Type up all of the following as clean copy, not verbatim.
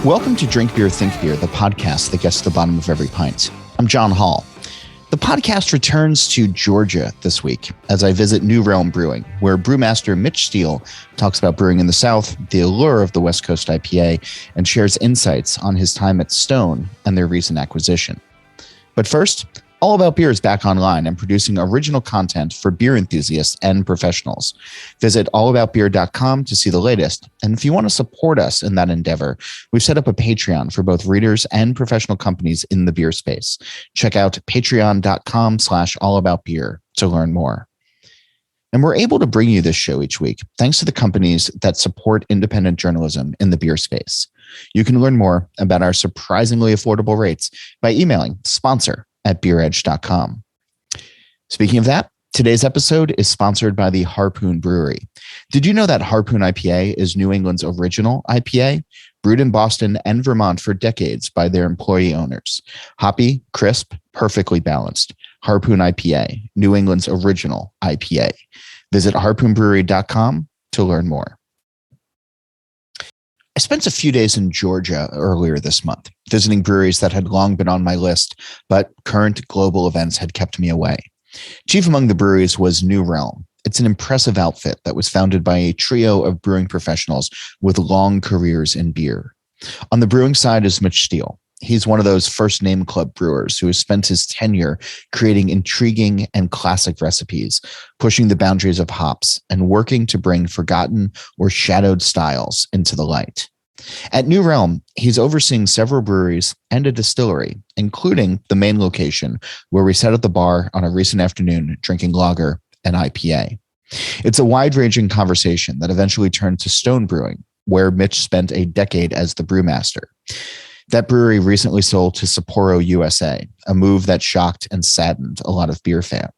Welcome to Drink Beer, Think Beer, the podcast that gets to the bottom of every pint. I'm John Holl. The podcast returns to Georgia this week as I visit New Realm Brewing, where brewmaster Mitch Steele talks about brewing in the South, the allure of the West Coast IPA, and shares insights on his time at Stone and their recent acquisition. But first, All About Beer is back online and producing original content for beer enthusiasts and professionals. Visit allaboutbeer.com to see the latest. And if you want to support us in that endeavor, we've set up a Patreon for both readers and professional companies in the beer space. Check out patreon.com/allaboutbeer to learn more. And we're able to bring you this show each week thanks to the companies that support independent journalism in the beer space. You can learn more about our surprisingly affordable rates by emailing sponsor@beeredge.com. Speaking of that, today's episode is sponsored by the Harpoon Brewery. Did you know that Harpoon IPA is New England's original IPA, brewed in Boston and Vermont for decades by their employee owners? Hoppy, crisp, perfectly balanced. Harpoon IPA, New England's original IPA. Visit harpoonbrewery.com to learn more. I spent a few days in Georgia earlier this month, visiting breweries that had long been on my list, but current global events had kept me away. Chief among the breweries was New Realm. It's an impressive outfit that was founded by a trio of brewing professionals with long careers in beer. On the brewing side is Mitch Steele. He's one of those first name club brewers who has spent his tenure creating intriguing and classic recipes, pushing the boundaries of hops and working to bring forgotten or shadowed styles into the light. At New Realm, he's overseeing several breweries and a distillery, including the main location where we sat at the bar on a recent afternoon drinking lager and IPA. It's a wide-ranging conversation that eventually turned to Stone Brewing, where Mitch spent a decade as the brewmaster. That brewery recently sold to Sapporo USA, a move that shocked and saddened a lot of beer fans.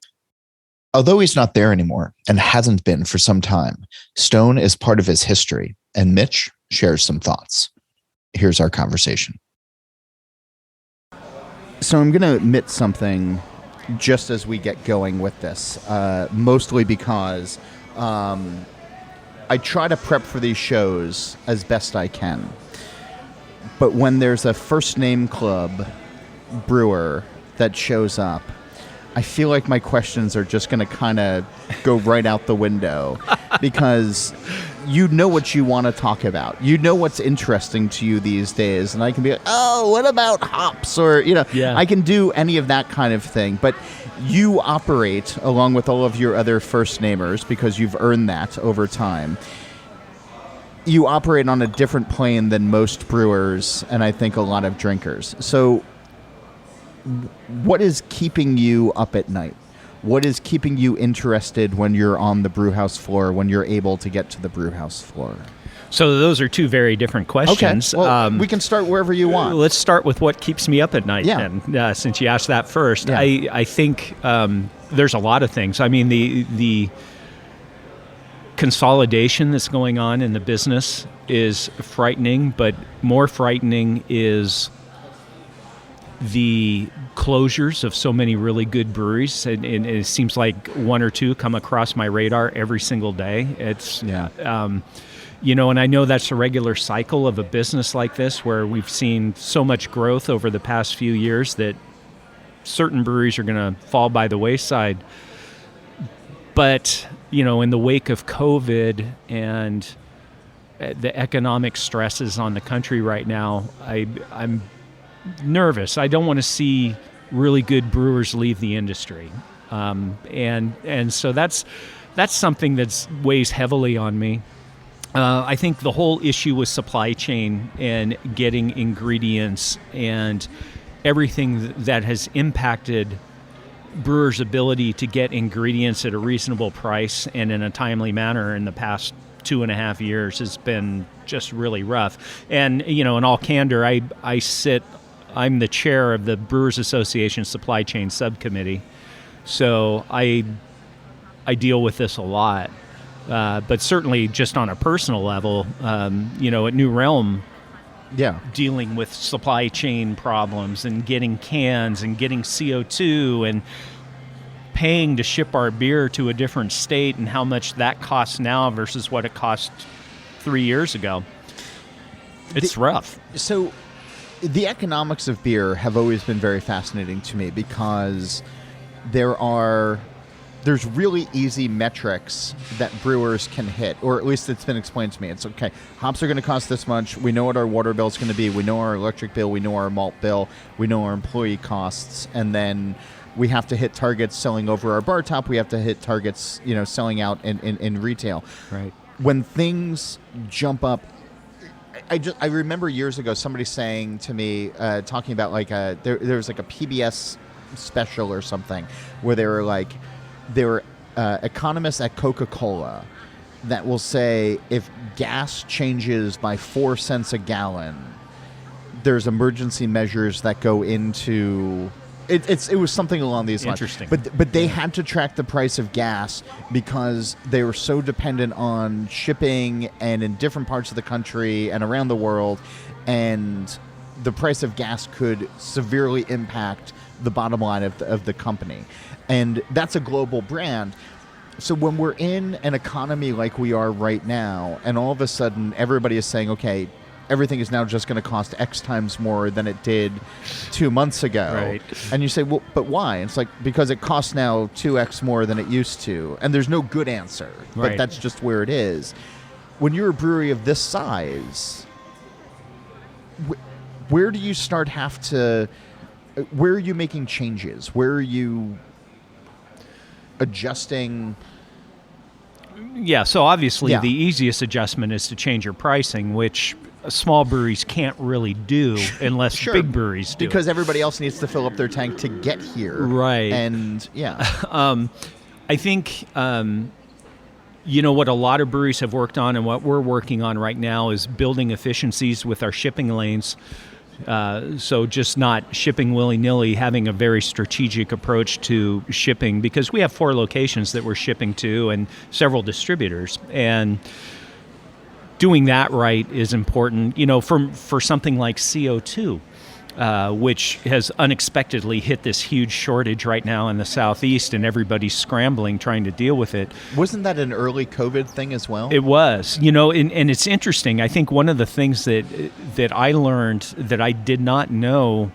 Although he's not there anymore and hasn't been for some time, Stone is part of his history, and Mitch shares some thoughts. Here's our conversation. So I'm going to admit something just as we get going with this, mostly because I try to prep for these shows as best I can. But when there's a first name club brewer that shows up, I feel like my questions are just going to kind of go right out the window because you know what you want to talk about. You know what's interesting to you these days. And I can be like, oh, what about hops? Or, I can do any of that kind of thing. But you operate along with all of your other first namers because you've earned that over time. You operate on a different plane than most brewers and I think a lot of drinkers. So what is keeping you up at night? What is keeping you interested when you're on the brewhouse floor, when you're able to get to the brewhouse floor? So those are two very different questions. Okay. Well, we can start wherever you want. Let's start with what keeps me up at night then, since you asked that first. Yeah. I think there's a lot of things. I mean, the consolidation that's going on in the business is frightening, but more frightening is the closures of so many really good breweries. And it seems like one or two come across my radar every single day. It's, and I know that's a regular cycle of a business like this where we've seen so much growth over the past few years that certain breweries are going to fall by the wayside. But, in the wake of COVID and the economic stresses on the country right now, I'm nervous. I don't want to see really good brewers leave the industry. And so that's something that weighs heavily on me. I think the whole issue with supply chain and getting ingredients and everything that has impacted brewers' ability to get ingredients at a reasonable price and in a timely manner in the past 2.5 years has been just really rough. And, in all candor, I'm the chair of the Brewers Association Supply Chain Subcommittee. So I deal with this a lot. But certainly just on a personal level, at New Realm, dealing with supply chain problems and getting cans and getting CO2 and paying to ship our beer to a different state and how much that costs now versus what it cost 3 years ago. It's rough. So the economics of beer have always been very fascinating to me because there's really easy metrics that brewers can hit, or at least it's been explained to me. It's okay, hops are going to cost this much. We know what our water bill is going to be. We know our electric bill. We know our malt bill. We know our employee costs. And then we have to hit targets selling over our bar top. We have to hit targets, selling out in retail. Right. When things jump up, I remember years ago somebody saying to me, talking about like there was like a PBS special or something where there were economists at Coca-Cola that will say if gas changes by 4 cents a gallon, there's emergency measures that go into it. It was something along these lines. Interesting. But they had to track the price of gas because they were so dependent on shipping and in different parts of the country and around the world, and the price of gas could severely impact the bottom line of the company. And that's a global brand. So when we're in an economy like we are right now, and all of a sudden everybody is saying, okay, everything is now just going to cost X times more than it did 2 months ago. Right. And you say, well, but why? It's like, because it costs now 2X more than it used to. And there's no good answer, but Right. that's just where it is. When you're a brewery of this size, where do you where are you making changes? Where are you adjusting? Yeah, so obviously Yeah. the easiest adjustment is to change your pricing, which small breweries can't really do unless Sure. big breweries do. Because everybody else needs to fill up their tank to get here. Right. And yeah. I think, what a lot of breweries have worked on and what we're working on right now is building efficiencies with our shipping lanes. So just not shipping willy-nilly, having a very strategic approach to shipping, because we have 4 locations that we're shipping to and several distributors. And doing that right is important, for something like CO2, which has unexpectedly hit this huge shortage right now in the Southeast, and everybody's scrambling trying to deal with it. Wasn't that an early COVID thing as well? It was, and it's interesting. I think one of the things that I learned that I did not know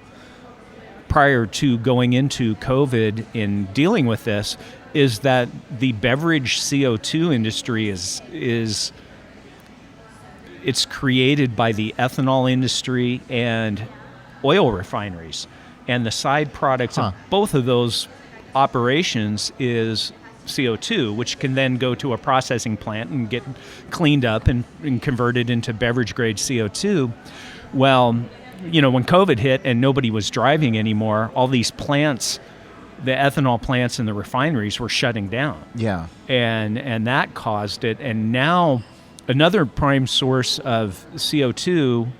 prior to going into COVID in dealing with this is that the beverage CO2 industry is it's created by the ethanol industry and oil refineries, and the side products of both of those operations is CO2, which can then go to a processing plant and get cleaned up and converted into beverage grade CO2. Well, when COVID hit and nobody was driving anymore, all these plants, the ethanol plants and the refineries were shutting down. Yeah. And that caused it. And now another prime source of CO2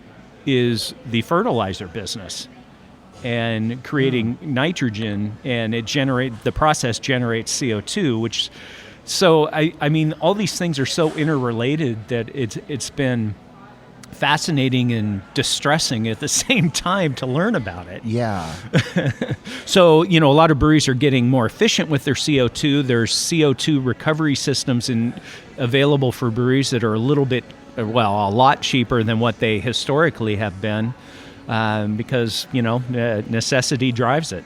is the fertilizer business and creating nitrogen, and the process generates CO2, which, so I mean, all these things are so interrelated that it's been fascinating and distressing at the same time to learn about it. Yeah. So, a lot of breweries are getting more efficient with their CO2. There's CO2 recovery systems available for breweries that are a lot cheaper than what they historically have been, because, necessity drives it.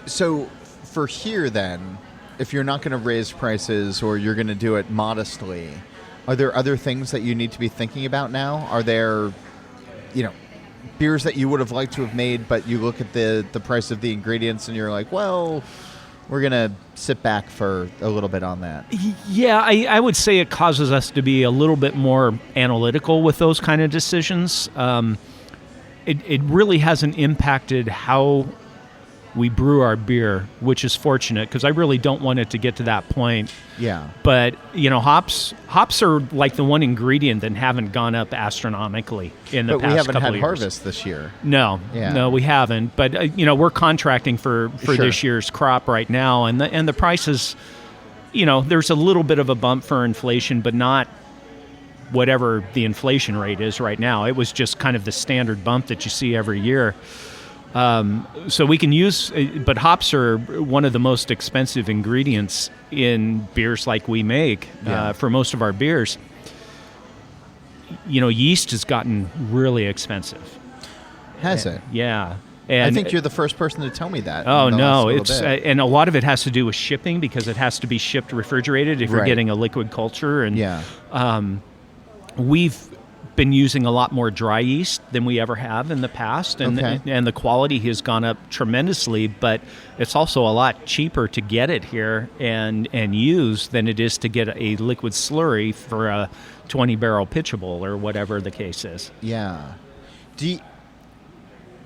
So for here then, if you're not going to raise prices or you're going to do it modestly, are there other things that you need to be thinking about now? Are there, beers that you would have liked to have made, but you look at the price of the ingredients and you're like, well, we're going to sit back for a little bit on that? Yeah, I would say it causes us to be a little bit more analytical with those kind of decisions. It really hasn't impacted how we brew our beer, which is fortunate, because I really don't want it to get to that point. Yeah. But, hops are like the one ingredient that haven't gone up astronomically in the past couple of years. But we haven't had harvest this year. No, we haven't. But, we're contracting for Sure. this year's crop right now. And the prices, there's a little bit of a bump for inflation, but not whatever the inflation rate is right now. It was just kind of the standard bump that you see every year. So we can use, but hops are one of the most expensive ingredients in beers like we make, for most of our beers. yeast has gotten really expensive. Has it? Yeah. And I think you're the first person to tell me that. Oh, in the no. last It's little bit. and a lot of it has to do with shipping because it has to be shipped refrigerated if you're Right. getting a liquid culture. And Yeah. we've been using a lot more dry yeast than we ever have in the past, and Okay. and the quality has gone up tremendously, but it's also a lot cheaper to get it here and use than it is to get a liquid slurry for a 20-barrel pitchable or whatever the case is. Yeah.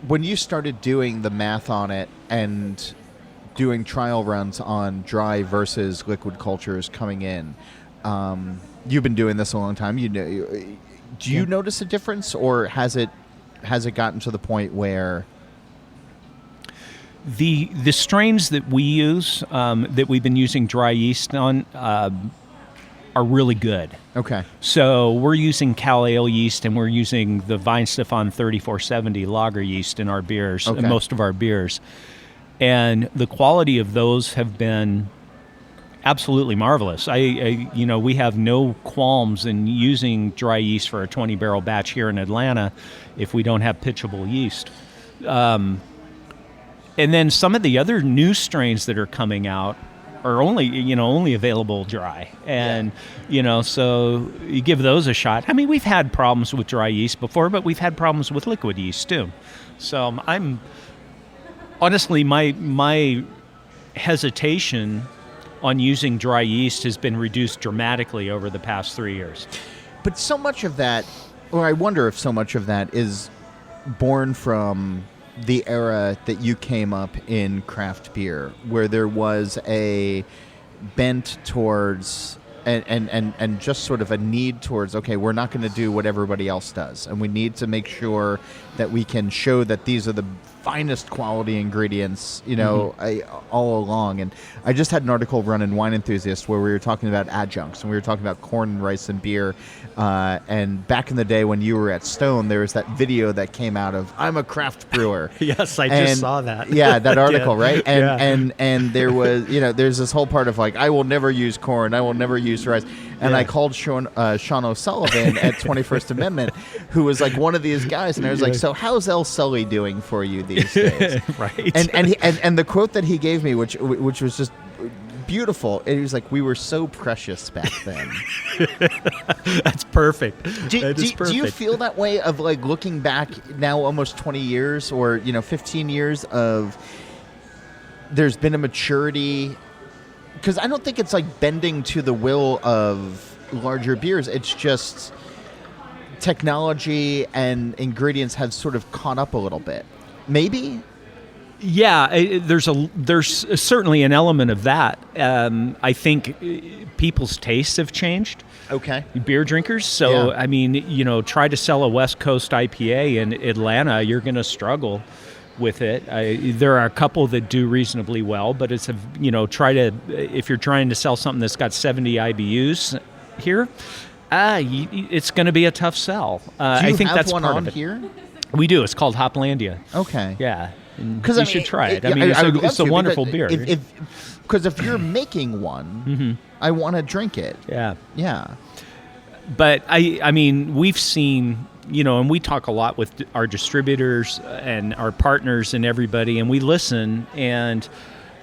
When you started doing the math on it and doing trial runs on dry versus liquid cultures coming in, you've been doing this a long time. Do you notice a difference, or has it gotten to the point where the strains that we use that we've been using dry yeast on are really good. okay? So we're using Cal Ale yeast, and we're using the Vine Stefan 3470 lager yeast in our beers, Okay. in most of our beers. And the quality of those have been absolutely marvelous. We have no qualms in using dry yeast for a 20-barrel batch here in Atlanta if we don't have pitchable yeast. And then some of the other new strains that are coming out are only available dry, and so you give those a shot. I mean, we've had problems with dry yeast before, but we've had problems with liquid yeast too. So I'm honestly, my hesitation on using dry yeast has been reduced dramatically over the past 3 years. But so much of that, or I wonder if so much of that is born from the era that you came up in craft beer, where there was a bent towards and just sort of a need towards, okay, we're not going to do what everybody else does, and we need to make sure that we can show that these are the finest quality ingredients, all along. And I just had an article run in Wine Enthusiast where we were talking about adjuncts, and we were talking about corn and rice and beer. And back in the day when you were at Stone, there was that video that came out of "I'm a craft brewer." Yes, I just saw that. Yeah, that article, Yeah. right? And Yeah. and there was, there's this whole part of like, I will never use corn, I will never use rice. And I called Sean O'Sullivan at 21st Amendment, who was like one of these guys, and I was like, so how's El Sully doing for you these days? Right. And the quote that he gave me, which was just beautiful, he was like, we were so precious back then. That's perfect. Do you feel that way of like looking back now almost 20 years or 15 years of there's been a maturity? Because I don't think it's like bending to the will of larger beers. It's just technology and ingredients have sort of caught up a little bit. Maybe? Yeah, there's certainly an element of that. I think people's tastes have changed. Okay. Beer drinkers. So, Yeah. I mean, try to sell a West Coast IPA in Atlanta, you're going to struggle with it. There are a couple that do reasonably well, but if you're trying to sell something that's got 70 IBUs here, it's going to be a tough sell. I think that's one part on of it. here? We do. It's called Hoplandia. Okay. Yeah. Because you should try it. I mean, it's a wonderful beer. Because if you're making one, I want to drink it. Yeah. Yeah. But I mean, we've seen, and we talk a lot with our distributors and our partners and everybody, and we listen, and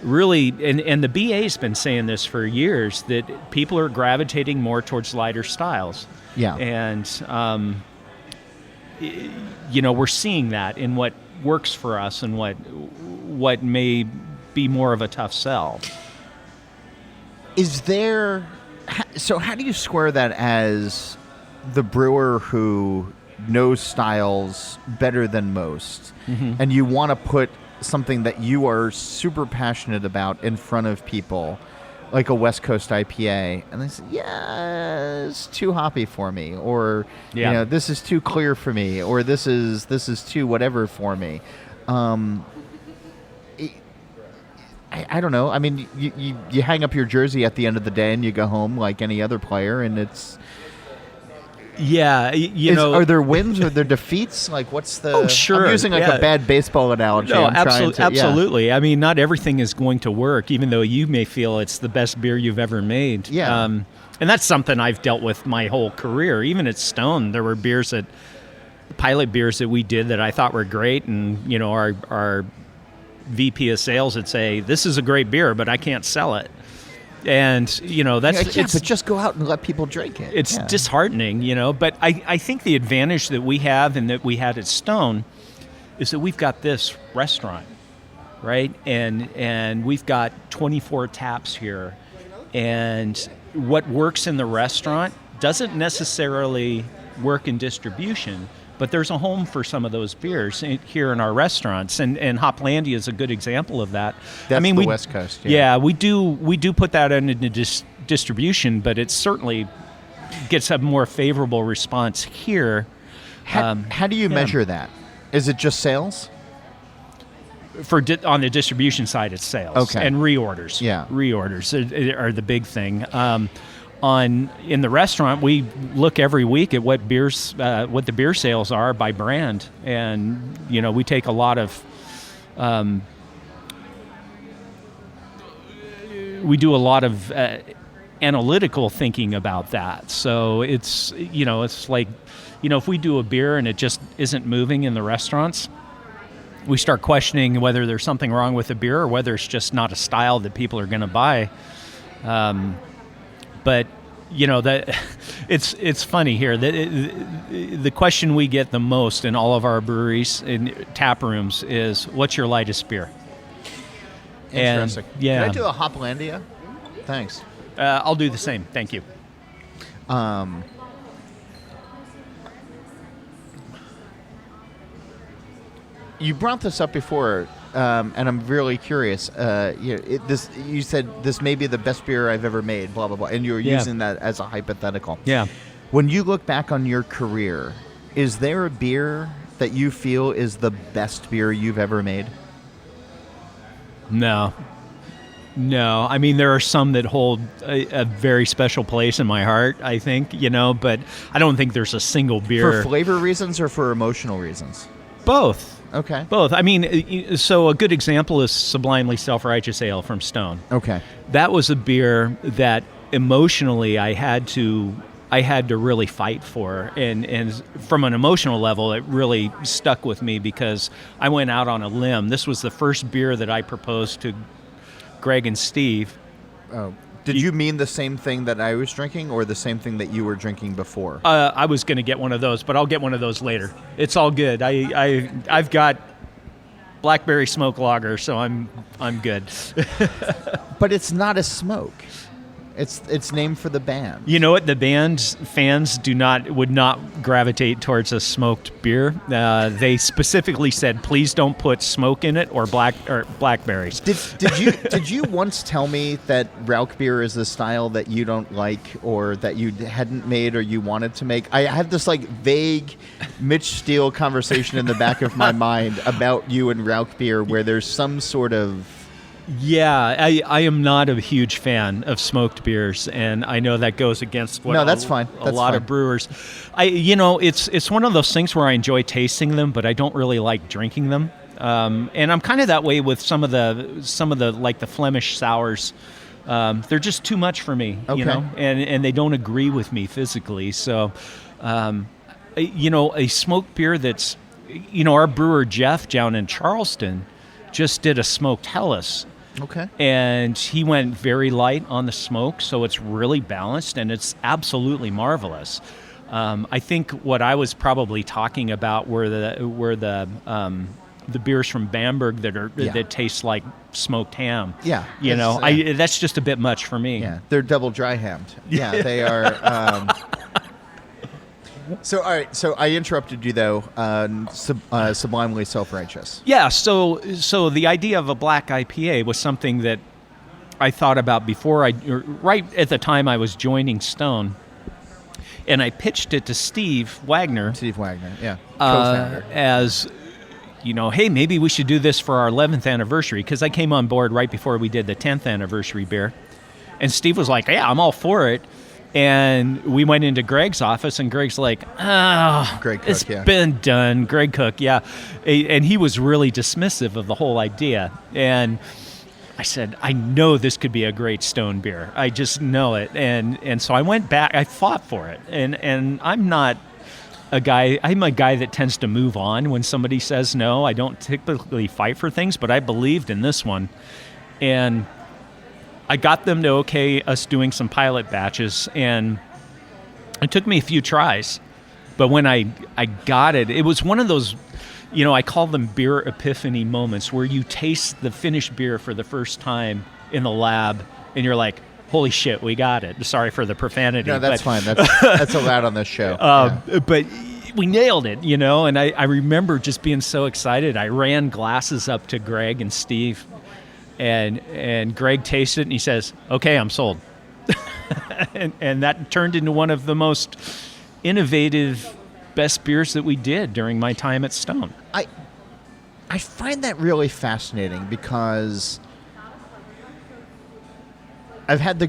really, and the BA's been saying this for years, that people are gravitating more towards lighter styles. Yeah. And, we're seeing that in what works for us and what may be more of a tough sell. Is there... So how do you square that as the brewer who knows styles better than most, and you want to put something that you are super passionate about in front of people, like a West Coast IPA, and they say, yeah, it's too hoppy for me, or this is too clear for me, or this is too whatever for me. I don't know. I mean, you hang up your jersey at the end of the day and you go home like any other player, and it's... Yeah, you know, are there wins or there defeats? Like, what's the? Oh, sure. I'm using like a bad baseball analogy. No, I'm trying to, absolutely. I mean, not everything is going to work, even though you may feel it's the best beer you've ever made. Yeah. And that's something I've dealt with my whole career. Even at Stone, there were pilot beers that we did that I thought were great, and you know, our VP of sales would say, "This is a great beer, but I can't sell it." And you know, but just go out and let people drink it. It's disheartening, you know. But I think the advantage that we have and that we had at Stone is that we've got this restaurant, right? And we've got 24 taps here, and what works in the restaurant doesn't necessarily work in distribution. But there's a home for some of those beers here in our restaurants, and Hoplandia is a good example of that. That's the West Coast. Yeah, we do put that into distribution, but it certainly gets a more favorable response here. How do you measure that? Is it just sales? On the distribution side, it's sales and reorders. Yeah, reorders are the big thing. In the restaurant, we look every week at what the beer sales are by brand, and you know, we take a lot of analytical thinking about that. So it's like, you know, if we do a beer and it just isn't moving in the restaurants, we start questioning whether there's something wrong with the beer or whether it's just not a style that people are going to buy. But you know, that it's funny here that the question we get the most in all of our breweries in tap rooms is, "What's your lightest beer?" Interesting. And, yeah. Can I do a Hoplandia? Thanks. I'll do the same. Thank you. You brought this up before. And I'm really curious. You said this may be the best beer I've ever made, blah, blah, blah. And you were using that as a hypothetical. Yeah. When you look back on your career, is there a beer that you feel is the best beer you've ever made? No. I mean, there are some that hold a very special place in my heart, I think, you know, but I don't think there's a single beer. For flavor reasons or for emotional reasons? Both. Okay. Both. I mean, so a good example is Sublimely Self-Righteous Ale from Stone. Okay. That was a beer that emotionally I had to really fight for, and from an emotional level, it really stuck with me because I went out on a limb. This was the first beer that I proposed to Greg and Steve. Oh. Did you mean the same thing that I was drinking or the same thing that you were drinking before? I was going to get one of those, but I'll get one of those later. It's all good. I've got blackberry smoke lager, so I'm good. But it's not a smoke. It's named for the band. You know what? The band's fans would not gravitate towards a smoked beer. They specifically said, "Please don't put smoke in it or blackberries." Did you once tell me that Rauch beer is a style that you don't like, or that you hadn't made, or you wanted to make? I had this like vague Mitch Steele conversation in the back of my mind about you and Rauch beer, where there's some sort of. Yeah, I am not a huge fan of smoked beers, and I know that goes against what that's fine. A lot of brewers. It's one of those things where I enjoy tasting them, but I don't really like drinking them. And I'm kind of that way with some of the like the Flemish sours. They're just too much for me, you know, and they don't agree with me physically. So, a smoked beer that's, our brewer Jeff down in Charleston just did a smoked Helles. Okay. And he went very light on the smoke, so it's really balanced, and it's absolutely marvelous. I think what I was probably talking about were the beers from Bamberg that taste like smoked ham. Yeah. That's just a bit much for me. Yeah, they're double dry hammed. Yeah, they are. So, all right. So I interrupted you though. Sublimely Self-Righteous. Yeah. So the idea of a black IPA was something that I thought about before right at the time I was joining Stone, and I pitched it to Steve Wagner. Yeah. As hey, maybe we should do this for our 11th anniversary, because I came on board right before we did the 10th anniversary beer, and Steve was like, "Yeah, I'm all for it." And we went into Greg's office, and Greg's like, "Oh, Greg Cook, it's been done." Greg Cook, yeah. And he was really dismissive of the whole idea. And I said, "I know this could be a great stone beer. I just know it." And so I went back. I fought for it. And I'm a guy that tends to move on when somebody says no. I don't typically fight for things, but I believed in this one. And I got them to okay us doing some pilot batches, and it took me a few tries. But when I got it, it was one of those, I call them beer epiphany moments where you taste the finished beer for the first time in the lab, and you're like, holy shit, we got it. Sorry for the profanity. No, that's fine. That's allowed on this show. But we nailed it, and I remember just being so excited. I ran glasses up to Greg and Steve, and Greg tasted it, and he says, okay, I'm sold. and that turned into one of the most innovative, best beers that we did during my time at Stone. I find that really fascinating because I've had the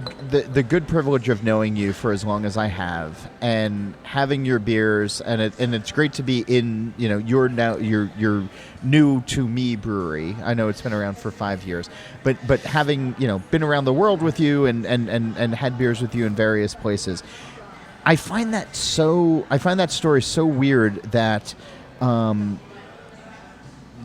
good privilege of knowing you for as long as I have, and having your beers, and it's great to be in you're new to me brewery. I know it's been around for 5 years, but having been around the world with you and had beers with you in various places, I find that story so weird that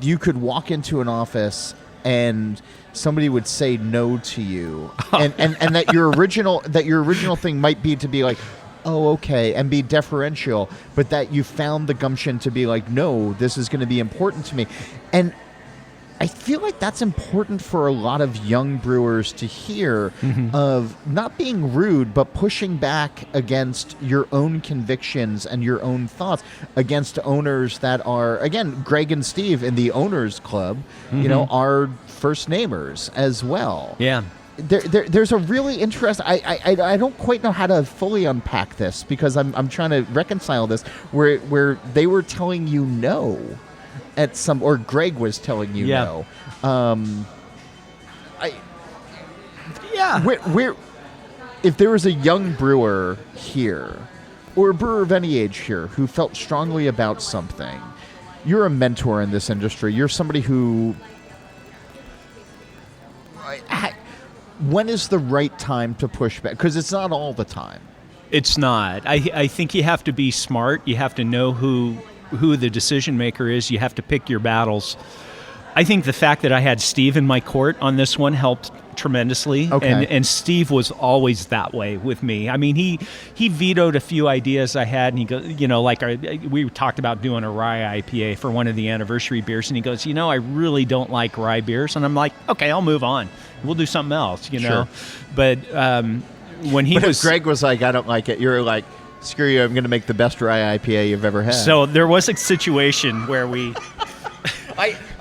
you could walk into an office and somebody would say no to you, and that your original thing might be to be like, oh, okay, and be deferential, but that you found the gumption to be like, no, this is going to be important to me. And I feel like that's important for a lot of young brewers to hear, of not being rude, but pushing back against your own convictions and your own thoughts against owners that are, again, Greg and Steve in the Owners Club, are first namers as well. Yeah. There's a really interesting. I don't quite know how to fully unpack this, because I'm trying to reconcile this where they were telling you no at some, or Greg was telling you no. Where if there was a young brewer here, or a brewer of any age here, who felt strongly about something, you're a mentor in this industry. You're somebody who. When is the right time to push back? Because it's not all the time. It's not. I think you have to be smart. You have to know who the decision maker is. You have to pick your battles. I think the fact that I had Steve in my court on this one helped tremendously. Okay. And Steve was always that way with me. I mean, he vetoed a few ideas I had, and he goes, we talked about doing a rye IPA for one of the anniversary beers, and he goes, I really don't like rye beers. And I'm like, okay, I'll move on. We'll do something else, Sure. But when he was... Greg was like, I don't like it, you're like, screw you, I'm going to make the best rye IPA you've ever had. So there was a situation where we...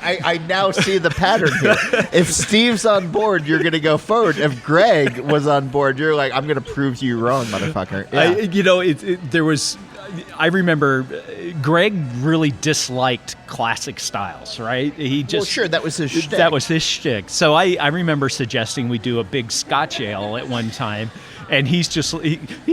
I now see the pattern here. If Steve's on board, you're going to go forward. If Greg was on board, you're like, I'm going to prove you wrong, motherfucker. Yeah. I remember Greg really disliked classic styles, right? He just... Well, sure, that was his shtick. That was his shtick. So I remember suggesting we do a big Scotch ale at one time, and he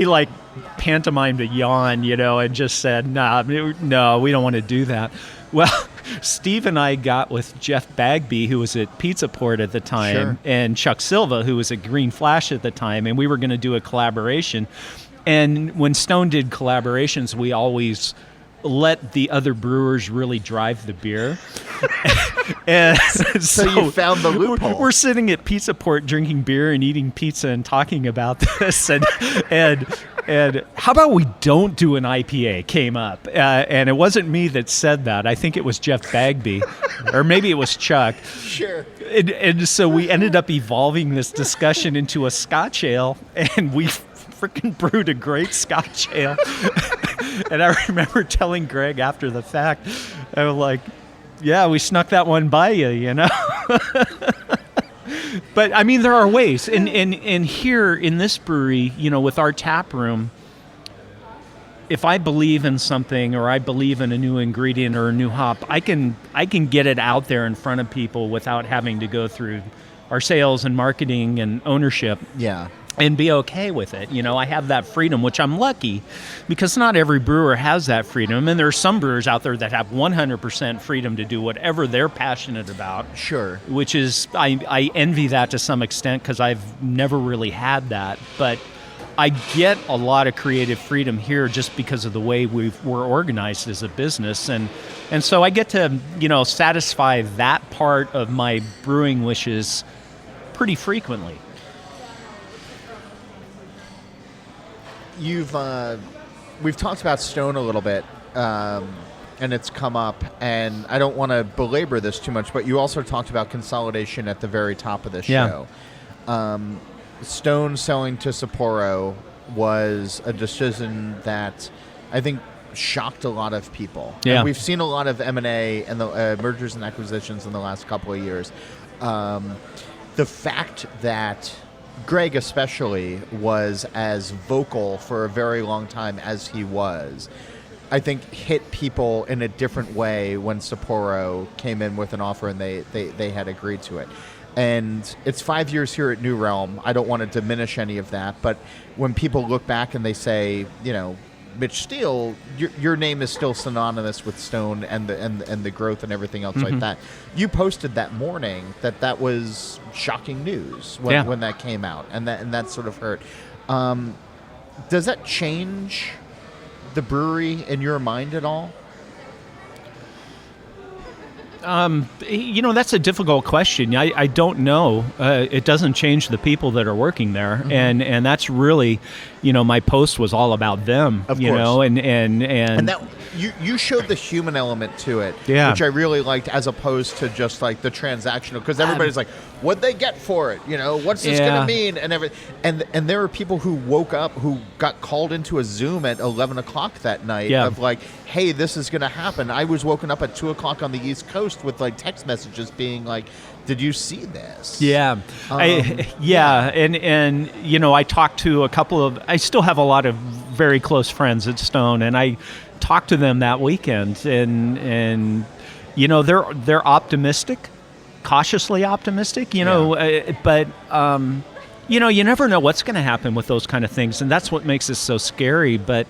like pantomimed a yawn, and just said, no, we don't want to do that. Well, Steve and I got with Jeff Bagby, who was at Pizza Port at the time, Sure. and Chuck Silva, who was at Green Flash at the time, and we were going to do a collaboration. And when Stone did collaborations, we always let the other brewers really drive the beer. And so you found the loophole. We're sitting at Pizza Port drinking beer and eating pizza and talking about this. And how about we don't do an IPA came up. And it wasn't me that said that. I think it was Jeff Bagby. Or maybe it was Chuck. Sure. And so we ended up evolving this discussion into a Scotch ale. And we freaking brewed a great Scotch ale. And I remember telling Greg after the fact, I was like, yeah, we snuck that one by you, But I mean, there are ways. And here in this brewery, with our tap room, if I believe in something, or I believe in a new ingredient or a new hop, I can get it out there in front of people without having to go through our sales and marketing and ownership. Yeah. and be okay with it. I have that freedom, which I'm lucky, because not every brewer has that freedom. And there are some brewers out there that have 100% freedom to do whatever they're passionate about. Sure. Which is, I envy that to some extent, because I've never really had that. But I get a lot of creative freedom here just because of the way we're organized as a business. And so I get to, satisfy that part of my brewing wishes pretty frequently. We've talked about Stone a little bit, and it's come up, and I don't want to belabor this too much, but you also talked about consolidation at the very top of the show. Stone selling to Sapporo was a decision that I think shocked a lot of people. Yeah. And we've seen a lot of M&A and the mergers and acquisitions in the last couple of years. The fact that Greg especially was as vocal for a very long time as he was, I think hit people in a different way when Sapporo came in with an offer and they had agreed to it. And it's 5 years here at New Realm. I don't want to diminish any of that, but when people look back and they say, Mitch Steele, your name is still synonymous with Stone and the growth and everything else like that. You posted that morning that was shocking news when that came out, and that sort of hurt. Does that change the brewery in your mind at all? That's a difficult question. I don't know. It doesn't change the people that are working there, and that's really, my post was all about them. Of course. And that you showed the human element to it, Yeah. which I really liked, as opposed to just like the transactional. Because everybody's like, "What'd they get for it? What's this going to mean?" And everything. And there were people who woke up who got called into a Zoom at 11 o'clock that night of like, "Hey, this is going to happen." I was woken up at 2 o'clock on the East Coast with like text messages being like, "Did you see this?" Yeah. And I talked to a couple of, I still have a lot of very close friends at Stone, and I talked to them that weekend, and they're optimistic, cautiously optimistic, but you never know what's going to happen with those kind of things, and that's what makes it so scary. But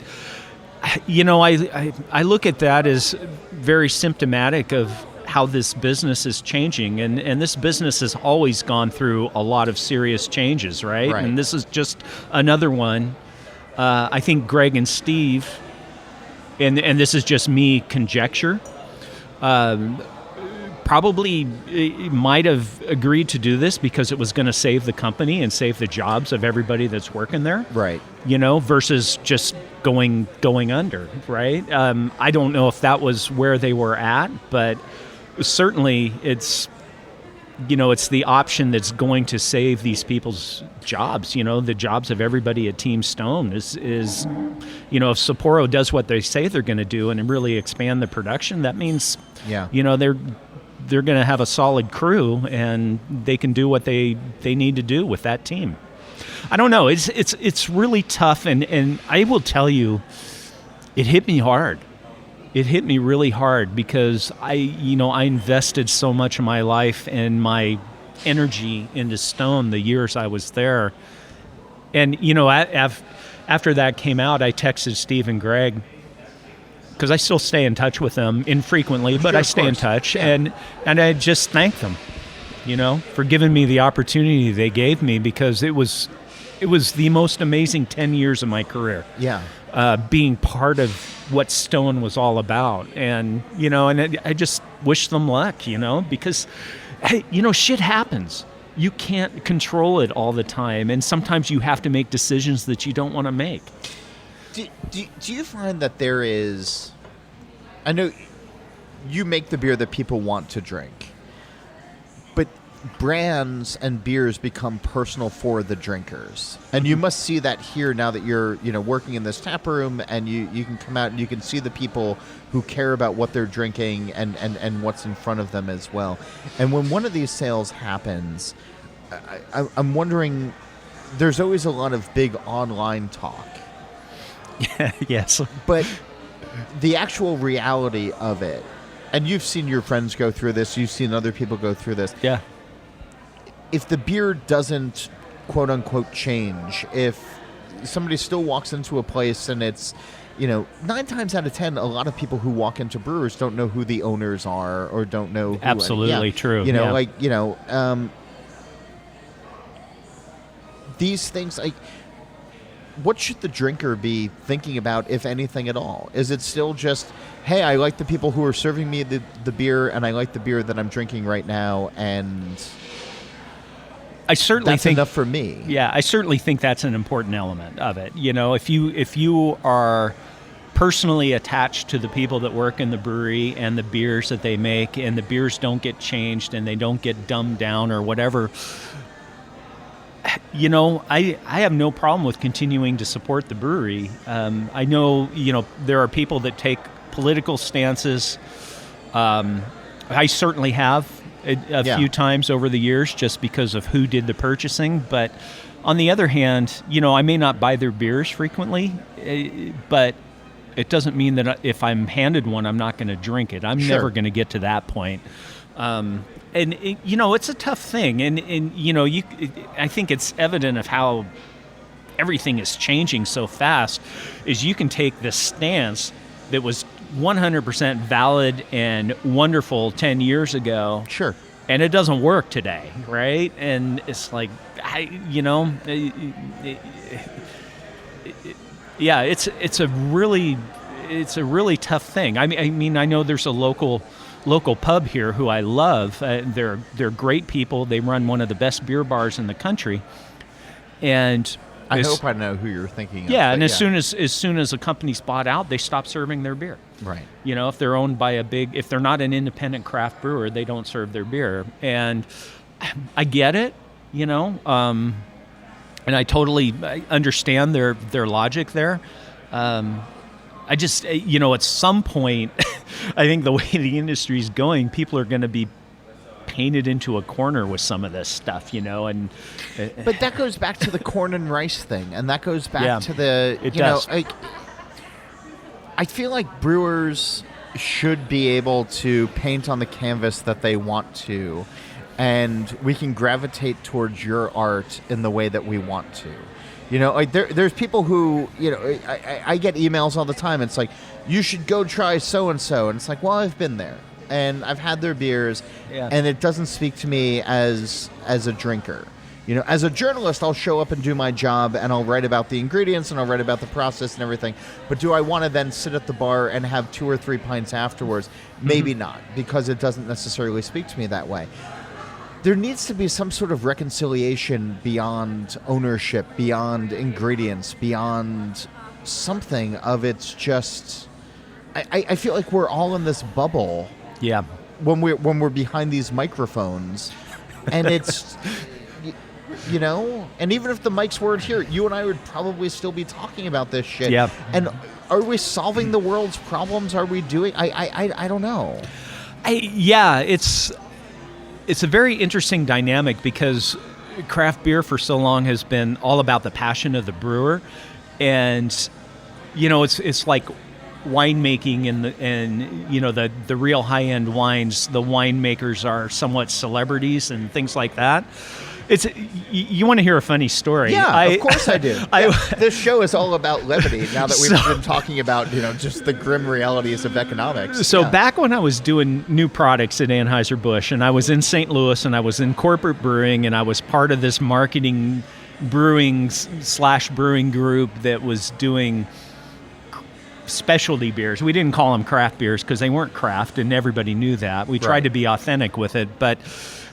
I look at that as very symptomatic of how this business is changing, and this business has always gone through a lot of serious changes, right? And this is just another one. I think Greg and Steve, and this is just me conjecture, probably might have agreed to do this because it was going to save the company and save the jobs of everybody that's working there. Right. Versus just going under, right? I don't know if that was where they were at, but certainly it's the option that's going to save these people's jobs. The jobs of everybody at Team Stone is if Sapporo does what they say they're going to do and really expand the production, that means they're going to have a solid crew and they can do what they need to do with that team. I don't know. It's really tough, and I will tell you, it hit me hard. It hit me really hard because I invested so much of my life and my energy into Stone the years I was there. And, after that came out, I texted Steve and Greg, because I still stay in touch with them infrequently, but I stay in touch. Yeah. And I just thanked them, for giving me the opportunity they gave me, because it was the most amazing 10 years of my career. Yeah. Being part of what Stone was all about. And, and I just wish them luck, because, hey, shit happens. You can't control it all the time. And sometimes you have to make decisions that you don't want to make. Do you find that there is, I know you make the beer that people want to drink, but brands and beers become personal for the drinkers, and you must see that here now that you're working in this tap room, and you can come out and you can see the people who care about what they're drinking and what's in front of them as well. And when one of these sales happens, I'm wondering, there's always a lot of big online talk. Yes, but the actual reality of it, and you've seen your friends go through this, you've seen other people go through this. Yeah. If the beer doesn't quote unquote change if somebody still walks into a place and it's, 9 times out of 10, a lot of people who walk into brewers don't know who the owners are or don't know who. Absolutely true. These things, what should the drinker be thinking about, if anything at all? Is it still just, hey, I like the people who are serving me the beer, and I like the beer that I'm drinking right now, and I certainly that's think enough for me? Yeah, I certainly think that's an important element of it. If you are personally attached to the people that work in the brewery and the beers that they make, and the beers don't get changed and they don't get dumbed down or whatever, I have no problem with continuing to support the brewery. I know, there are people that take political stances. I certainly have a few times over the years, just because of who did the purchasing. But on the other hand, I may not buy their beers frequently, but it doesn't mean that if I'm handed one, I'm not going to drink it. I'm never going to get to that point. And it's a tough thing. And I think it's evident of how everything is changing so fast, is you can take this stance that was 100% valid and wonderful 10 years ago. Sure. And it doesn't work today, right? And it's like, it's a really tough thing. I mean, I know there's a local pub here who I love. They're great people. They run one of the best beer bars in the country, and I hope I know who you're thinking of. Yeah, and as soon as a company's bought out, they stop serving their beer. Right. If they're owned by if they're not an independent craft brewer, they don't serve their beer. And I get it, and I totally understand their logic there. I just, at some point, I think the way the industry's going, people are going to be painted into a corner with some of this stuff, and but that goes back to the corn and rice thing, and that goes back to the I feel like brewers should be able to paint on the canvas that they want to, and we can gravitate towards your art in the way that we want to. There's people who, I get emails all the time. It's like, you should go try so-and-so. And it's like, well, I've been there. And I've had their beers. Yeah. And it doesn't speak to me as a drinker. As a journalist, I'll show up and do my job. And I'll write about the ingredients. And I'll write about the process and everything. But do I want to then sit at the bar and have 2 or 3 pints afterwards? Maybe not. Because it doesn't necessarily speak to me that way. There needs to be some sort of reconciliation beyond ownership, beyond ingredients, beyond something of it's just... I feel like we're all in this bubble. Yeah. When we're behind these microphones, and it's... and even if the mics weren't here, you and I would probably still be talking about this shit. Yeah. And are we solving the world's problems? Are we doing... I don't know. It's a very interesting dynamic, because craft beer for so long has been all about the passion of the brewer, and it's like winemaking and the real high end wines. The winemakers are somewhat celebrities and things like that. You want to hear a funny story? Yeah, of course I do. This show is all about levity now that we've been talking about, just the grim realities of economics. So back when I was doing new products at Anheuser-Busch, and I was in St. Louis, and I was in corporate brewing, and I was part of this marketing brewing group that was doing specialty beers. We didn't call them craft beers because they weren't craft, and everybody knew that. We tried to be authentic with it, but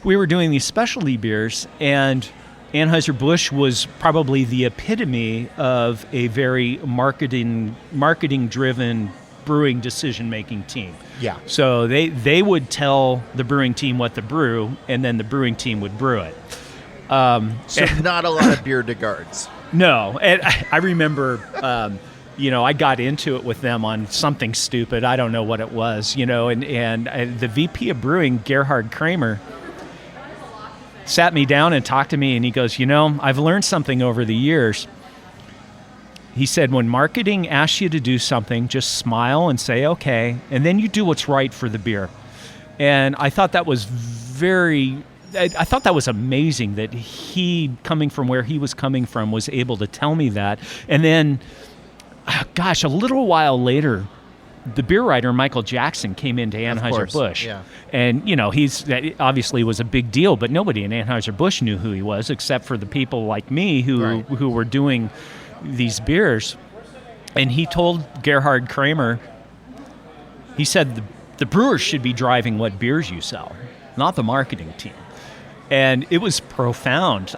we were doing these specialty beers, and Anheuser-Busch was probably the epitome of a very marketing-driven brewing decision-making team. Yeah. So they would tell the brewing team what to brew, and then the brewing team would brew it. So not a lot of beer to guards. No. And I remember... I got into it with them on something stupid. I don't know what it was, and the VP of brewing, Gerhard Kramer, sat me down and talked to me, and he goes, I've learned something over the years. He said, when marketing asks you to do something, just smile and say, okay, and then you do what's right for the beer. And I thought that was very I thought that was amazing that he, coming from where he was coming from, was able to tell me that. And then, gosh, a little while later, the beer writer Michael Jackson came into Anheuser-Busch. Yeah. And, that obviously was a big deal, but nobody in Anheuser-Busch knew who he was except for the people like me who were doing these beers. And he told Gerhard Kramer, he said, the brewers should be driving what beers you sell, not the marketing team. And it was profound.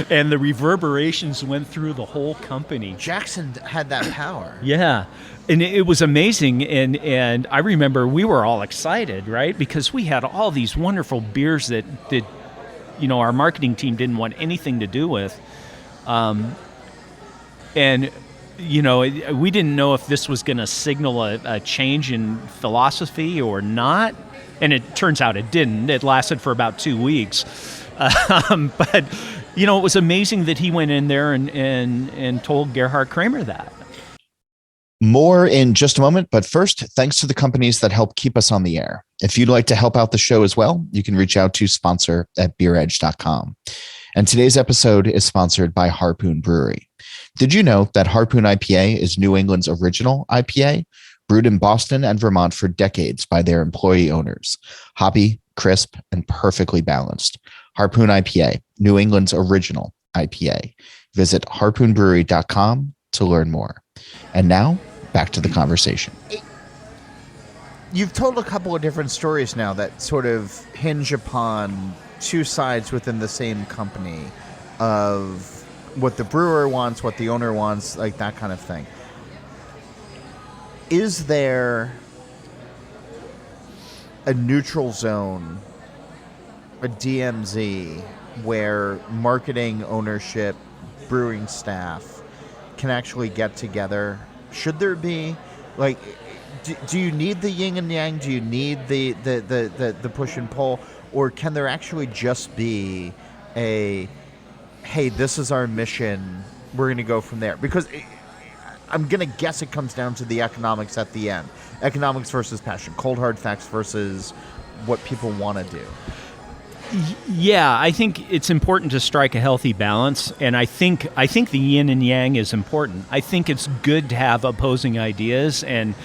and the reverberations went through the whole company. Jackson had that power. Yeah. And it was amazing. And I remember we were all excited, right? Because we had all these wonderful beers that our marketing team didn't want anything to do with. And we didn't know if this was going to signal a change in philosophy or not. And it turns out it didn't. It lasted for about 2 weeks. But, it was amazing that he went in there and told Gerhard Kramer that. More in just a moment, but first, thanks to the companies that help keep us on the air. If you'd like to help out the show as well, you can reach out to sponsor@beeredge.com. And today's episode is sponsored by Harpoon Brewery. Did you know that Harpoon IPA is New England's original IPA, brewed in Boston and Vermont for decades by their employee owners? Hoppy, crisp, and perfectly balanced. Harpoon IPA, New England's original IPA. Visit harpoonbrewery.com to learn more. And now, back to the conversation. You've told a couple of different stories now that sort of hinge upon two sides within the same company of what the brewer wants, what the owner wants, like that kind of thing. Is there a neutral zone, a DMZ, where marketing, ownership, brewing staff can actually get together? Should there be, like, do you need the yin and yang? Do you need the push and pull? Or can there actually just be a, hey, this is our mission, we're going to go from there? Because I'm going to guess it comes down to the economics at the end. Economics versus passion. Cold hard facts versus what people want to do. Yeah, I think it's important to strike a healthy balance, and I think the yin and yang is important. I think it's good to have opposing ideas and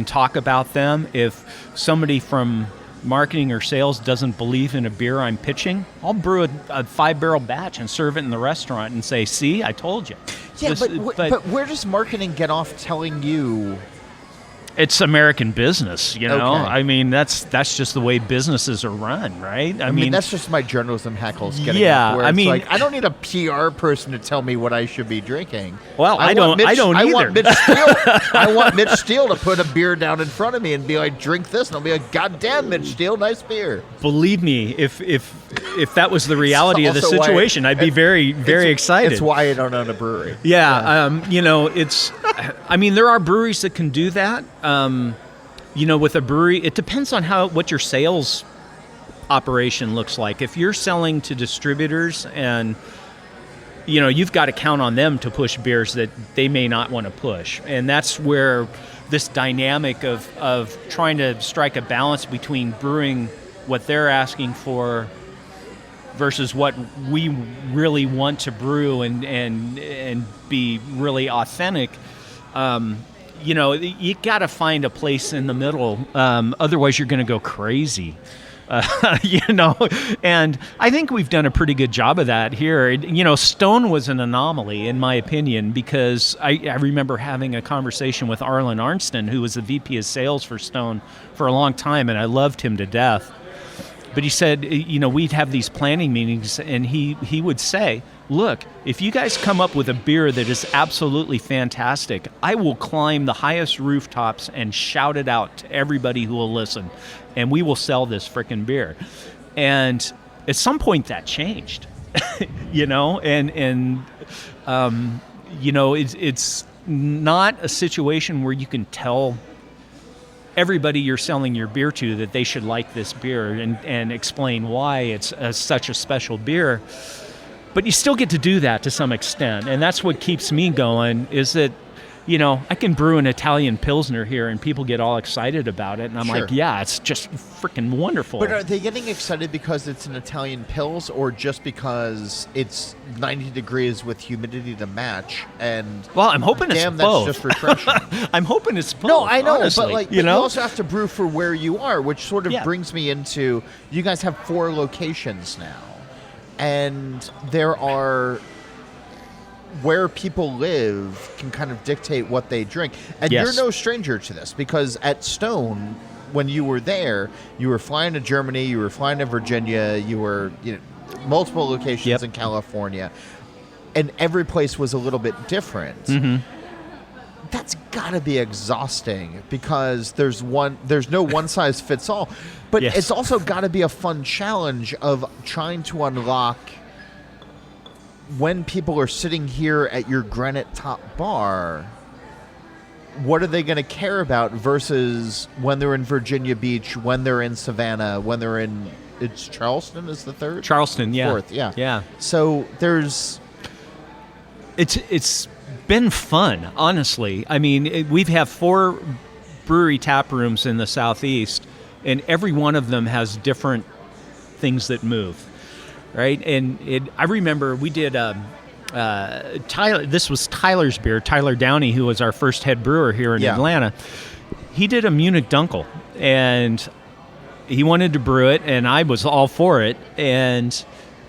talk about them. If somebody from marketing or sales doesn't believe in a beer I'm pitching, I'll brew a 5-barrel batch and serve it in the restaurant and say, see, I told you. Yeah, but where does marketing get off telling you? It's American business, Okay. I mean, that's just the way businesses are run, right? I mean, that's just my journalism hackles getting yeah, up, where I it's mean, like, I don't need a PR person to tell me what I should be drinking. Well, I don't either. I want Mitch Steele to put a beer down in front of me and be like, drink this, and I'll be like, God damn, Mitch Steele, nice beer. Believe me, if that was the reality of the situation, I'd be very, very excited. It's why I don't own a brewery. Yeah. It's, I mean, there are breweries that can do that. With a brewery, it depends on what your sales operation looks like. If you're selling to distributors and, you've got to count on them to push beers that they may not want to push. And that's where this dynamic of trying to strike a balance between brewing what they're asking for versus what we really want to brew and be really authentic. You got to find a place in the middle. Otherwise, you're going to go crazy. And I think we've done a pretty good job of that here. Stone was an anomaly, in my opinion, because I remember having a conversation with Arlen Arnston, who was the VP of sales for Stone for a long time, and I loved him to death. But he said, we'd have these planning meetings, and he would say, look, if you guys come up with a beer that is absolutely fantastic, I will climb the highest rooftops and shout it out to everybody who will listen, and we will sell this frickin' beer. And at some point that changed, it's not a situation where you can tell everybody you're selling your beer to that they should like this beer and explain why it's such a special beer. But you still get to do that to some extent. And that's what keeps me going, is that, I can brew an Italian Pilsner here and people get all excited about it. And I'm Sure. like, yeah, it's just freaking wonderful. But are they getting excited because it's an Italian Pils, or just because it's 90 degrees with humidity to match? And well, I'm hoping it's damn, both. that's just refreshing. I'm hoping it's both. No, I know, honestly, but you also have to brew for where you are, which sort of Yeah. brings me into, you guys have 4 locations now, and there are, where people live can kind of dictate what they drink. And Yes. you're no stranger to this, because at Stone, when you were there, you were flying to Germany, you were flying to Virginia, you were multiple locations Yep. in California, and every place was a little bit different. Mm-hmm. That's got to be exhausting, because there's no one size fits all. But Yes. it's also got to be a fun challenge of trying to unlock, when people are sitting here at your granite top bar, what are they going to care about versus when they're in Virginia Beach, when they're in Savannah, when they're in, it's Charleston is the third? Charleston, yeah. Fourth, yeah. Yeah. So there's... It's been fun, honestly. I mean, we have 4 brewery tap rooms in the Southeast, and every one of them has different things that move, right? And I remember we did Tyler. This was Tyler's beer, Tyler Downey, who was our first head brewer here in Atlanta. He did a Munich Dunkel, and he wanted to brew it, and I was all for it. And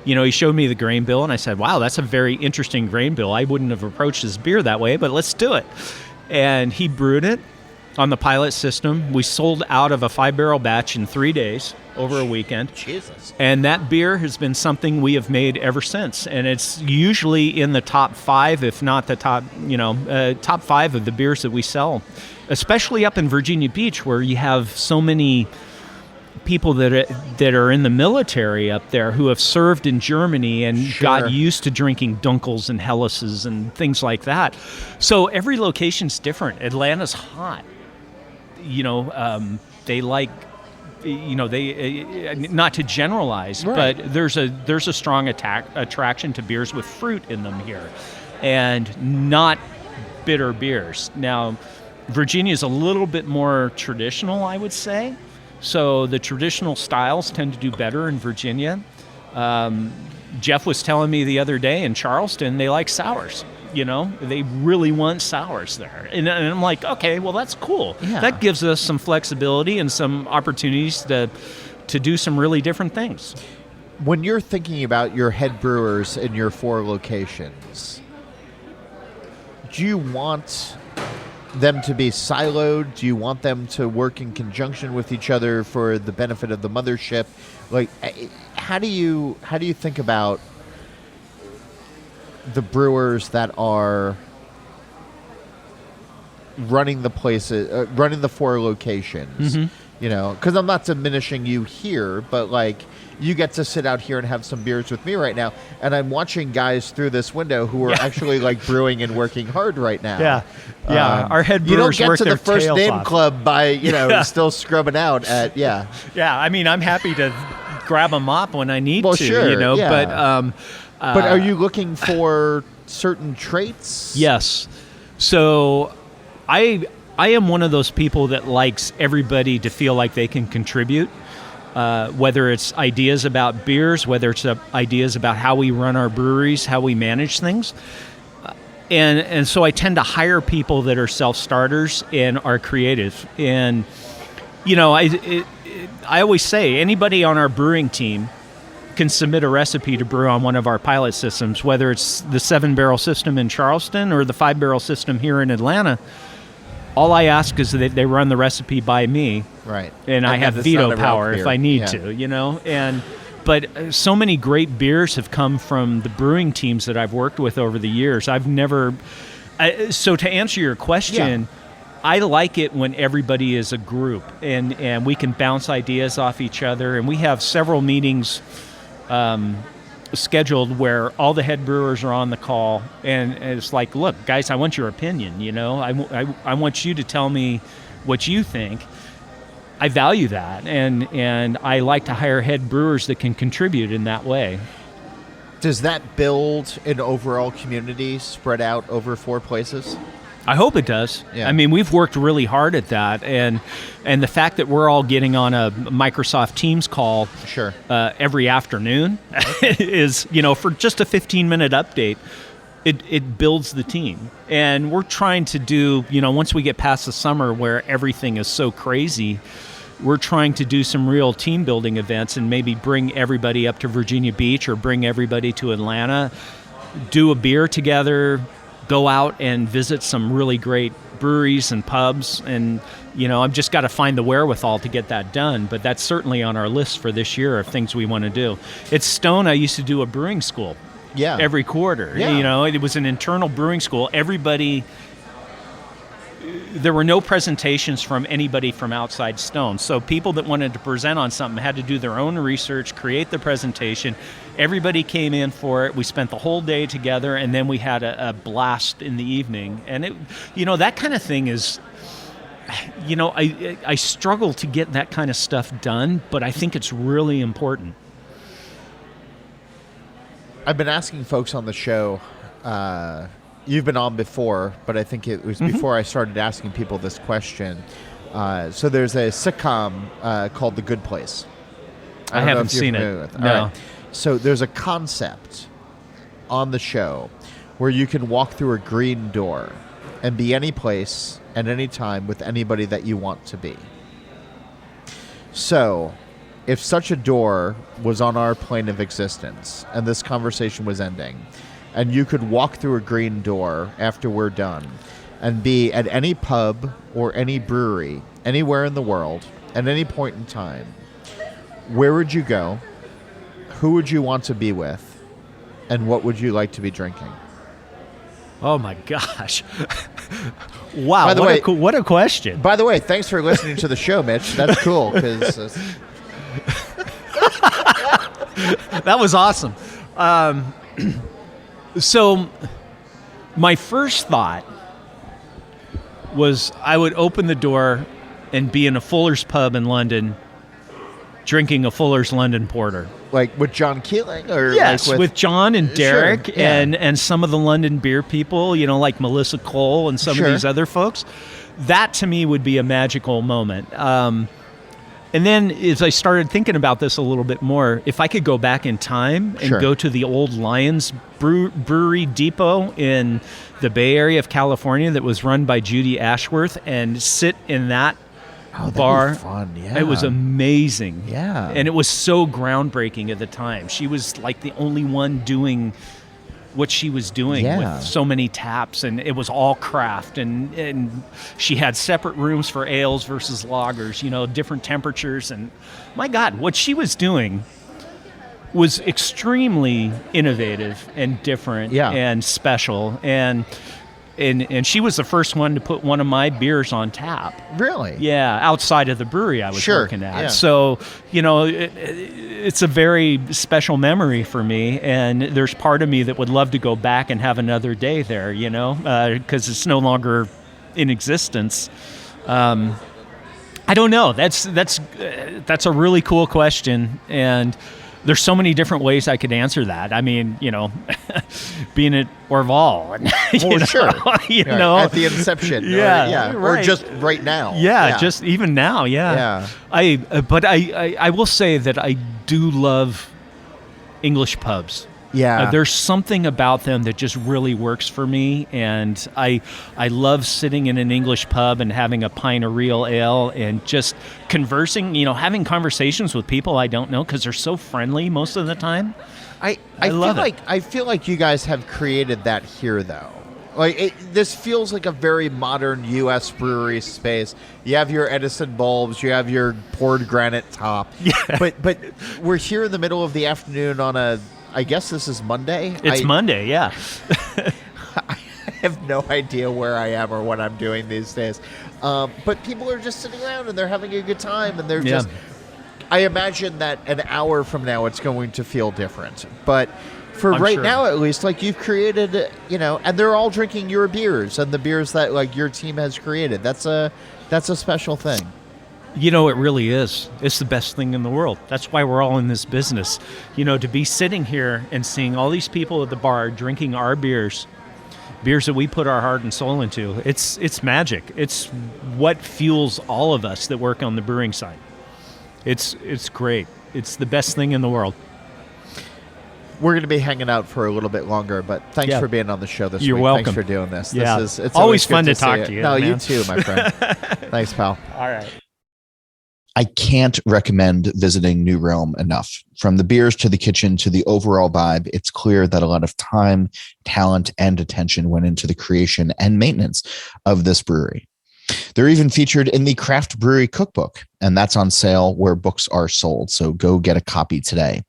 he showed me the grain bill, and I said, wow, that's a very interesting grain bill. I wouldn't have approached this beer that way, but let's do it. And he brewed it on the pilot system. We sold out of a 5-barrel batch in 3 days over a weekend. Jesus. And that beer has been something we have made ever since. And it's usually in the top 5, if not the top, top 5 of the beers that we sell, especially up in Virginia Beach, where you have so many people that are in the military up there who have served in Germany and Sure. got used to drinking Dunkels and Helleses and things like that. So every location's different. Atlanta's hot. They like, they not to generalize, Right. but there's a strong attraction to beers with fruit in them here, and not bitter beers. Now, Virginia's a little bit more traditional, I would say. So the traditional styles tend to do better in Virginia. Jeff was telling me the other day in Charleston, they like sours. They really want sours there. And I'm like, okay, well, that's cool. Yeah. That gives us some flexibility and some opportunities to do some really different things. When you're thinking about your head brewers in your 4 locations, do you want them to be siloed? Do you want them to work in conjunction with each other for the benefit of the mothership? Like, how do you think about the brewers that are running the places, running the 4 locations? Mm-hmm. Because I'm not diminishing you here, but like, you get to sit out here and have some beers with me right now, and I'm watching guys through this window who are actually like brewing and working hard right now. Yeah. Our head You don't brewers get work to their the first tails name off. club by still scrubbing out at Yeah, I mean, I'm happy to grab a mop when I need Well, to, sure, yeah. but But are you looking for certain traits? yes. So I am one of those people that likes everybody to feel like they can contribute, whether it's ideas about beers, whether it's ideas about how we run our breweries, how we manage things. And so I tend to hire people that are self-starters and are creative. And, I always say anybody on our brewing team can submit a recipe to brew on one of our pilot systems, whether it's the 7-barrel system in Charleston or the 5-barrel system here in Atlanta. All I ask is that they run the recipe by me, Right. and I have it's veto not a power route if beer. I need Yeah. to, But so many great beers have come from the brewing teams that I've worked with over the years. I've never. So to answer your question, I like it when everybody is a group and we can bounce ideas off each other, and we have several meetings scheduled where all the head brewers are on the call, and it's like, look, guys, I want your opinion. I want you to tell me what you think. I value that, and I like to hire head brewers that can contribute in that way. Does that build an overall community spread out over 4 places? I hope it does. Yeah. I mean, we've worked really hard at that, and the fact that we're all getting on a Microsoft Teams call Sure. Every afternoon is, for just a 15-minute update, it builds the team. And we're trying to do, once we get past the summer where everything is so crazy, we're trying to do some real team building events and maybe bring everybody up to Virginia Beach or bring everybody to Atlanta, do a beer together, go out and visit some really great breweries and pubs. And, I've just got to find the wherewithal to get that done. But that's certainly on our list for this year of things we want to do. At Stone, I used to do a brewing school every quarter. Yeah. It was an internal brewing school. There were no presentations from anybody from outside Stone. So people that wanted to present on something had to do their own research, create the presentation. Everybody came in for it. We spent the whole day together, and then we had a blast in the evening. And that kind of thing is, I struggle to get that kind of stuff done, but I think it's really important. I've been asking folks on the show, you've been on before, but I think it was before I started asking people this question. So there's a sitcom called The Good Place. I haven't seen it. No. All right. So there's a concept on the show where you can walk through a green door and be any place at any time with anybody that you want to be. So if such a door was on our plane of existence and this conversation was ending, and you could walk through a green door after we're done and be at any pub or any brewery anywhere in the world at any point in time, where would you go? Who would you want to be with? And what would you like to be drinking? Oh, my gosh. Wow, By the way, what a question. By the way, thanks for listening to the show, Mitch. That's cool. Cause, that was awesome. So my first thought was I would open the door and be in a Fuller's pub in London drinking a Fuller's London Porter. Like with John Keeling? Or yes, like with John and Derek Sure, yeah. and some of the London beer people, like Melissa Cole and some Sure. of these other folks. That to me would be a magical moment. And then as I started thinking about this a little bit more, if I could go back in time and Sure. go to the old Lions Brewery Depot in the Bay Area of California that was run by Judy Ashworth and sit in that bar. Fun, yeah. It was amazing. Yeah. And it was so groundbreaking at the time. She was like the only one doing what she was doing with so many taps, and it was all craft, and she had separate rooms for ales versus lagers, different temperatures, and my God, what she was doing was extremely innovative and different and special, and she was the first one to put one of my beers on tap. Really? Yeah, outside of the brewery I was working at. Yeah. So, it's a very special memory for me, and there's part of me that would love to go back and have another day there, because it's no longer in existence. I don't know. That's a really cool question, and there's so many different ways I could answer that. I mean, being at Orval, Sure. At the inception, right. or just right now, just even now, But I will say that I do love English pubs. There's something about them that just really works for me, and I love sitting in an English pub and having a pint of real ale and just conversing, having conversations with people I don't know because they're so friendly most of the time. I feel like you guys have created that here, though. This feels like a very modern U.S. brewery space. You have your Edison bulbs, you have your poured granite top, but we're here in the middle of the afternoon on I guess this is Monday? It's Monday, yeah. I have no idea where I am or what I'm doing these days. But people are just sitting around and they're having a good time, and they're just... I imagine that an hour from now it's going to feel different. But for now, at least, you've created, and they're all drinking your beers and the beers that your team has created. That's a special thing. It really is. It's the best thing in the world. That's why we're all in this business. To be sitting here and seeing all these people at the bar drinking our beers beers that we put our heart and soul into. It's magic. It's what fuels all of us that work on the brewing side. It's great. It's the best thing in the world. We're going to be hanging out for a little bit longer, but thanks for being on the show this week. You're welcome. Thanks for doing this. Yeah. It's always fun to see talk you. to you. No, man. you too, my friend. Thanks, pal. All right. I can't recommend visiting New Realm enough. From the beers to the kitchen to the overall vibe, it's clear that a lot of time, talent, and attention went into the creation and maintenance of this brewery. They're even featured in the Craft Brewery Cookbook, and that's on sale where books are sold. So go get a copy today.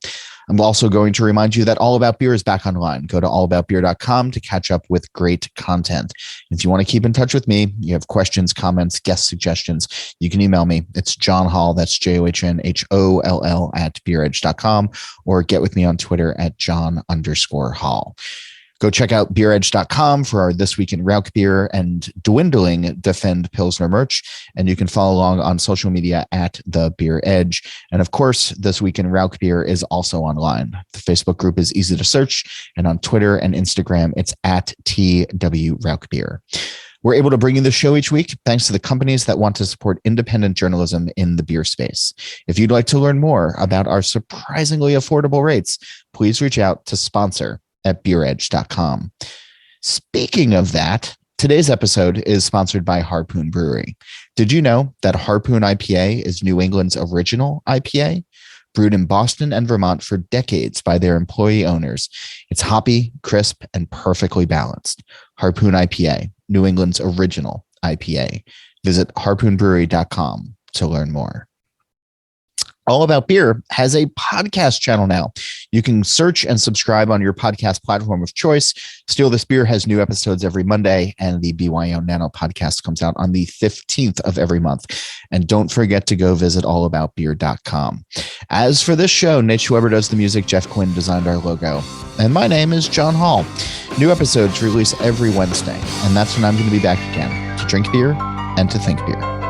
I'm also going to remind you that All About Beer is back online. Go to allaboutbeer.com to catch up with great content. If you want to keep in touch with me, you have questions, comments, guest suggestions, you can email me. It's John Holl, that's JOHNHOLL at beeredge.com, or get with me on Twitter at John_Holl. Go check out beeredge.com for our This Week in Rauch Beer and dwindling Defend Pilsner merch. And you can follow along on social media at The Beer Edge. And of course, This Week in Rauch Beer is also online. The Facebook group is easy to search. And on Twitter and Instagram, it's at TW Rauch Beer. We're able to bring you the show each week thanks to the companies that want to support independent journalism in the beer space. If you'd like to learn more about our surprisingly affordable rates, please reach out to sponsor at beeredge.com. Speaking of that, today's episode is sponsored by Harpoon Brewery. Did you know that Harpoon IPA is New England's original IPA? Brewed in Boston and Vermont for decades by their employee owners. It's hoppy, crisp, and perfectly balanced. Harpoon IPA, New England's original IPA. Visit harpoonbrewery.com to learn more. All About Beer has a podcast channel now. You can search and subscribe on your podcast platform of choice. Steal This Beer has new episodes every Monday, and the BYO Nano podcast comes out on the 15th of every month. And don't forget to go visit allaboutbeer.com. As for this show, Nate Schweber does the music. Jeff Quinn designed our logo. And my name is John Holl. New episodes release every Wednesday, and that's when I'm going to be back again to drink beer and to think beer.